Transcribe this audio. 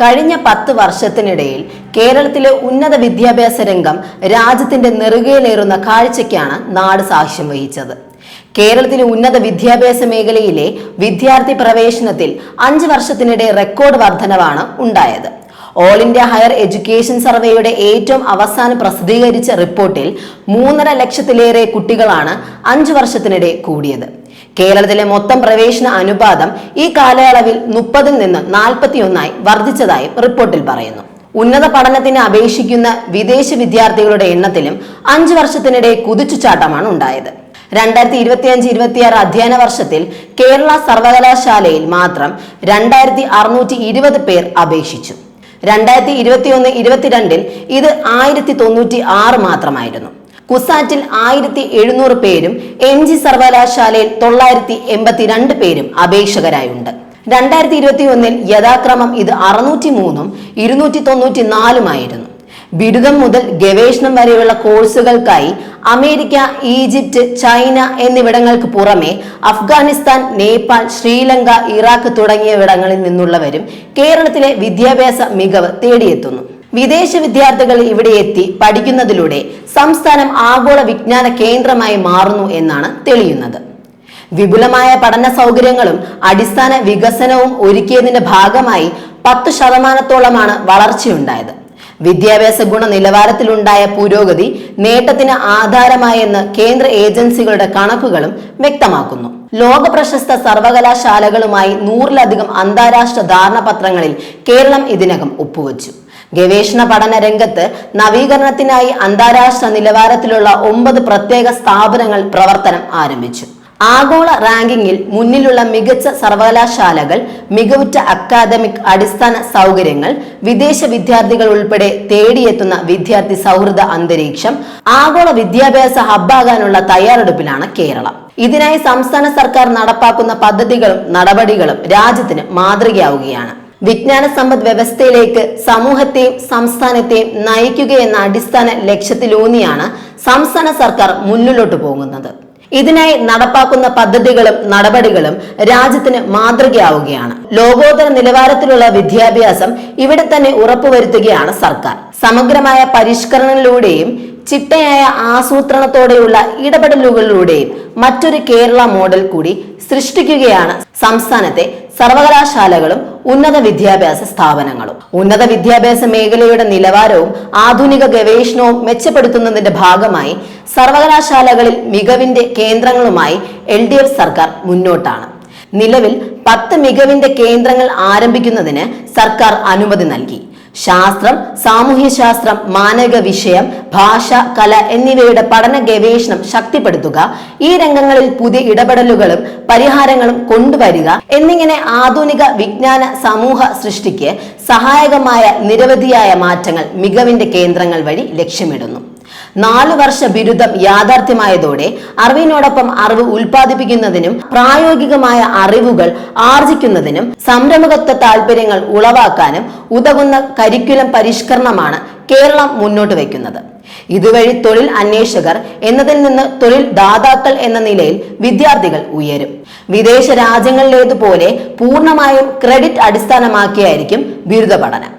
കഴിഞ്ഞ 10 വർഷത്തിനിടയിൽ കേരളത്തിലെ ഉന്നത വിദ്യാഭ്യാസ രംഗം രാജ്യത്തിന്റെ നെറുകയിലേറുന്ന കാഴ്ചയ്ക്കാണ് നാട് സാക്ഷ്യം വഹിച്ചത്. കേരളത്തിലെ ഉന്നത വിദ്യാഭ്യാസ മേഖലയിലെ വിദ്യാർത്ഥി പ്രവേശനത്തിൽ 5 വർഷത്തിനിടെ റെക്കോർഡ് വർധനവാണ് ഉണ്ടായത്. ഓൾ ഇന്ത്യ ഹയർ എഡ്യൂക്കേഷൻ സർവേയുടെ ഏറ്റവും അവസാനം പ്രസിദ്ധീകരിച്ച റിപ്പോർട്ടിൽ 3.5 ലക്ഷത്തിലേറെ കുട്ടികളാണ് 5 വർഷത്തിനിടെ കൂടിയത്. കേരളത്തിലെ മൊത്തം പ്രവേശന അനുപാതം ഈ കാലയളവിൽ 30-ൽ നിന്ന് 41-ആയി വർദ്ധിച്ചതായും റിപ്പോർട്ടിൽ പറയുന്നു. ഉന്നത പഠനത്തിന് അപേക്ഷിക്കുന്ന വിദേശ വിദ്യാർത്ഥികളുടെ എണ്ണത്തിലും 5 വർഷത്തിനിടെ കുതിച്ചുചാട്ടമാണ് ഉണ്ടായത്. 2025-26 അധ്യയന വർഷത്തിൽ കേരള സർവകലാശാലയിൽ മാത്രം 2620 പേർ അപേക്ഷിച്ചു. 2021-22 ഇത് 1096 മാത്രമായിരുന്നു. കുസാറ്റിൽ 1700 പേരും MG സർവകലാശാലയിൽ 982 പേരും അപേക്ഷകരായുണ്ട്. 2021-ൽ യഥാക്രമം ഇത് 603-ഉം 294-ഉമായിരുന്നു. ബിരുദം മുതൽ ഗവേഷണം വരെയുള്ള കോഴ്സുകൾക്കായി അമേരിക്ക, ഈജിപ്റ്റ്, ചൈന എന്നിവിടങ്ങൾക്ക് പുറമെ അഫ്ഗാനിസ്ഥാൻ, നേപ്പാൾ, ശ്രീലങ്ക, ഇറാഖ് തുടങ്ങിയവിടങ്ങളിൽ നിന്നുള്ളവരും കേരളത്തിലെ വിദ്യാഭ്യാസ മികവ് തേടിയെത്തുന്നു. വിദേശ വിദ്യാർത്ഥികൾ ഇവിടെ എത്തി പഠിക്കുന്നതിലൂടെ സംസ്ഥാനം ആഗോള വിജ്ഞാന കേന്ദ്രമായി മാറുന്നു എന്നാണ് തെളിയുന്നത്. വിപുലമായ പഠന സൗകര്യങ്ങളും അടിസ്ഥാന വികസനവും ഒരുക്കിയതിന്റെ ഭാഗമായി 10% വളർച്ചയുണ്ടായത്. വിദ്യാഭ്യാസ ഗുണനിലവാരത്തിലുണ്ടായ പുരോഗതി നേട്ടത്തിന് ആധാരമായെന്ന് കേന്ദ്ര ഏജൻസികളുടെ കണക്കുകളും വ്യക്തമാക്കുന്നു. ലോക പ്രശസ്ത സർവകലാശാലകളുമായി 100-ലധികം അന്താരാഷ്ട്ര ധാരണാപത്രങ്ങളിൽ കേരളം ഇതിനകം ഒപ്പുവെച്ചു. ഗവേഷണ പഠന രംഗത്ത് നവീകരണത്തിനായി അന്താരാഷ്ട്ര നിലവാരത്തിലുള്ള 9 പ്രത്യേക സ്ഥാപനങ്ങൾ പ്രവർത്തനം ആരംഭിച്ചു. ആഗോള റാങ്കിങ്ങിൽ മുന്നിലുള്ള മികച്ച സർവകലാശാലകൾ, മികവുറ്റ അക്കാദമിക് അടിസ്ഥാന സൗകര്യങ്ങൾ, വിദേശ വിദ്യാർത്ഥികൾ ഉൾപ്പെടെ തേടിയെത്തുന്ന വിദ്യാർത്ഥി സൗഹൃദ അന്തരീക്ഷം, ആഗോള വിദ്യാഭ്യാസ ഹബ്ബാകാനുള്ള തയ്യാറെടുപ്പിലാണ് കേരളം. ഇതിനായി സംസ്ഥാന സർക്കാർ നടപ്പാക്കുന്ന പദ്ധതികളും നടപടികളും രാജ്യത്തിന് മാതൃകയാവുകയാണ്. വിജ്ഞാന സമ്പദ് വ്യവസ്ഥയിലേക്ക് സമൂഹത്തെയും സംസ്ഥാനത്തെയും നയിക്കുകയെന്ന അടിസ്ഥാന ലക്ഷ്യത്തിലൂന്നിയാണ് സംസ്ഥാന സർക്കാർ മുന്നിലോട്ട് പോകുന്നത്. ഇതിനായി നടപ്പാക്കുന്ന പദ്ധതികളും നടപടികളും രാജ്യത്തിന് മാതൃകയാവുകയാണ്. ലോകോത്തര നിലവാരത്തിലുള്ള വിദ്യാഭ്യാസം ഇവിടെ തന്നെ ഉറപ്പുവരുത്തുകയാണ് സർക്കാർ. സമഗ്രമായ പരിഷ്കരണങ്ങളിലൂടെയും ചിട്ടയായ ആസൂത്രണത്തോടെയുള്ള ഇടപെടലുകളിലൂടെയും മറ്റൊരു കേരള മോഡൽ കൂടി സൃഷ്ടിക്കുകയാണ് സംസ്ഥാനത്തെ സർവകലാശാലകളും ഉന്നത വിദ്യാഭ്യാസ സ്ഥാപനങ്ങളും. ഉന്നത വിദ്യാഭ്യാസ മേഖലയുടെ നിലവാരവും ആധുനിക ഗവേഷണവും മെച്ചപ്പെടുത്തുന്നതിന്റെ ഭാഗമായി സർവകലാശാലകളിൽ മികവിന്റെ കേന്ദ്രങ്ങളുമായി LDF സർക്കാർ മുന്നോട്ടാണ്. നിലവിൽ 10 മികവിന്റെ കേന്ദ്രങ്ങൾ ആരംഭിക്കുന്നതിന് സർക്കാർ അനുമതി നൽകി. ശാസ്ത്രം, സാമൂഹ്യശാസ്ത്രം, മാനവിക വിഷയം, ഭാഷ, കല എന്നിവയുടെ പഠന ഗവേഷണം ശക്തിപ്പെടുത്തുക, ഈ രംഗങ്ങളിൽ പുതിയ ഇടപെടലുകളും പരിഹാരങ്ങളും കൊണ്ടുവരിക എന്നിങ്ങനെ ആധുനിക വിജ്ഞാന സമൂഹ സൃഷ്ടിക്ക് സഹായകമായ നിരവധിയായ മാറ്റങ്ങൾ മികവിന്റെ കേന്ദ്രങ്ങൾ വഴി ലക്ഷ്യമിടുന്നു. 4 വർഷ ബിരുദം യാഥാർത്ഥ്യമായതോടെ അറിവിനോടൊപ്പം അറിവ് ഉൽപ്പാദിപ്പിക്കുന്നതിനും പ്രായോഗികമായ അറിവുകൾ ആർജിക്കുന്നതിനും സംരംഭകത്വ താല്പര്യങ്ങൾ ഉളവാക്കാനും ഉതകുന്ന കരിക്കുലം പരിഷ്കരണമാണ് കേരളം മുന്നോട്ട് വയ്ക്കുന്നത്. ഇതുവഴി തൊഴിൽ അന്വേഷകർ എന്നതിൽ നിന്ന് തൊഴിൽ ദാതാക്കൾ എന്ന നിലയിൽ വിദ്യാർത്ഥികൾ ഉയരും. വിദേശ രാജ്യങ്ങളിലേതുപോലെ പൂർണ്ണമായും ക്രെഡിറ്റ് അടിസ്ഥാനമാക്കിയായിരിക്കും ബിരുദ പഠനം.